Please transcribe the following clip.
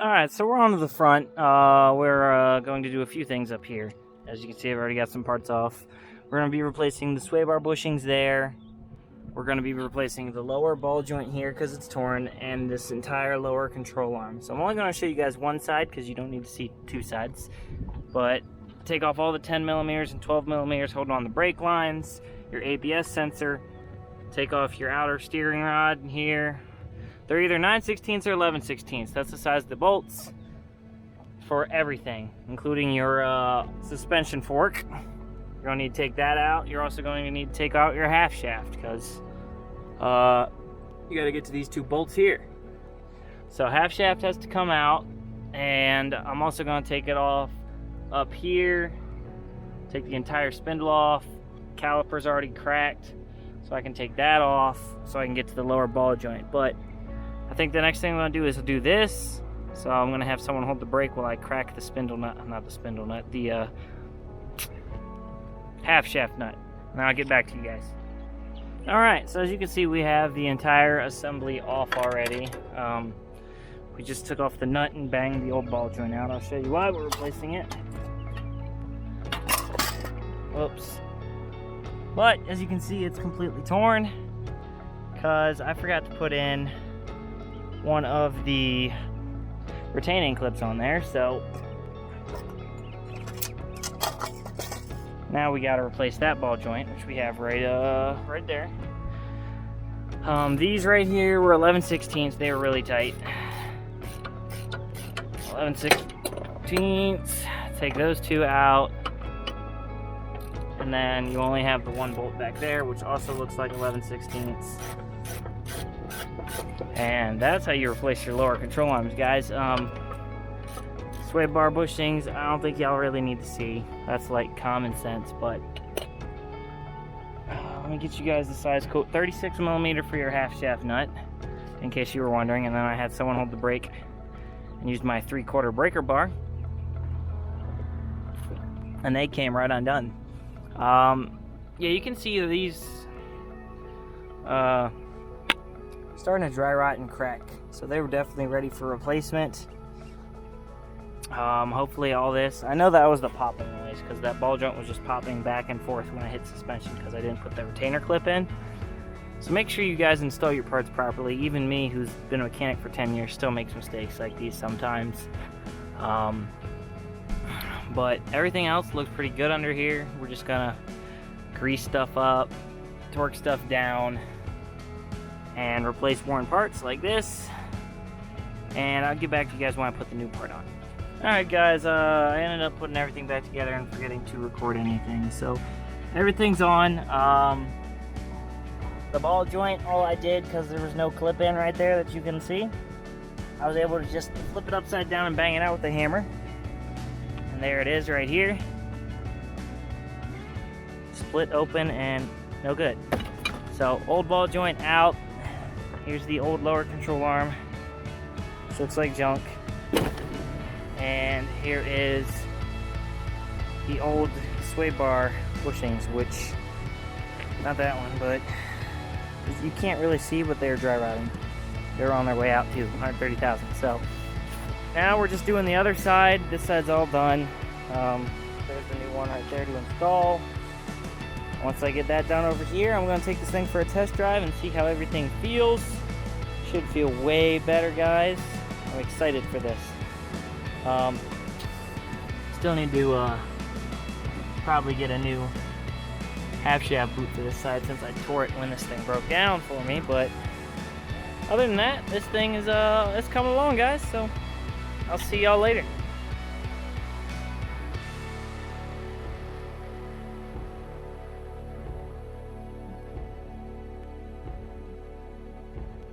Alright, so we're on to the front. We're going to do a few things up here. As you can see, I've already got some parts off. We're going to be replacing the sway bar bushings there. We're going to be replacing the lower ball joint here because it's torn, and this entire lower control arm. So I'm only going to show you guys one side because you don't need to see two sides. But take off all the 10 millimeters and 12 millimeters holding on the brake lines, your ABS sensor, take off your outer steering rod in here. They're either 9/16 or 11/16. That's the size of the bolts for everything, including your suspension fork. You're going to need to take that out. You're also going to need to take out your half shaft because you got to get to these two bolts here. So half shaft has to come out, and I'm also going to take it off up here, take the entire spindle off. Caliper's already cracked, so I can take that off so I can get to the lower ball joint. But I think the next thing I'm going to do is do this. So I'm going to have someone hold the brake while I crack the spindle nut, not the spindle nut, the half shaft nut. And I'll get back to you guys. Alright, so as you can see, we have the entire assembly off already. We just took off the nut and banged the old ball joint out. I'll show you why we're replacing it. Whoops. But as you can see, it's completely torn because I forgot to put in one of the retaining clips on there. So now we got to replace that ball joint, which we have right there. These right here were 11/16. They were really tight. 11/16. Take those two out, and then you only have the one bolt back there, which also looks like 11/16. And that's how you replace your lower control arms, guys. Sway bar bushings, I don't think y'all really need to see. That's like common sense, but let me get you guys the size code. 36 millimeter for your half shaft nut, in case you were wondering. And then I had someone hold the brake and use my 3/4 breaker bar, and they came right undone. Yeah, you can see these starting to dry rot and crack, so they were definitely ready for replacement. Hopefully all this, I know that was the popping noise because that ball joint was just popping back and forth when I hit suspension because I didn't put the retainer clip in. So make sure you guys install your parts properly. Even me, who's been a mechanic for 10 years, still makes mistakes like these sometimes. But everything else looks pretty good under here. We're just gonna grease stuff up, torque stuff down, and replace worn parts like this. And I'll get back to you guys when I put the new part on. Alright guys, I ended up putting everything back together and forgetting to record anything. So everything's on. The ball joint, all I did, because there was no clip in right there that you can see, I was able to just flip it upside down and bang it out with the hammer. And there it is right here. Split open and no good. So old ball joint out. Here's the old lower control arm. This looks like junk. And here is the old sway bar bushings, which, not that one, but you can't really see, but they're dry rotting. They're on their way out too, 130,000. So now we're just doing the other side. This side's all done. There's the new one right there to install. Once I get that done over here, I'm going to take this thing for a test drive and see how everything feels. Should feel way better, guys. I'm excited for this. Still need to probably get a new half shaft boot for this side since I tore it when this thing broke down for me. But other than that, this thing is it's coming along, guys. So I'll see y'all later.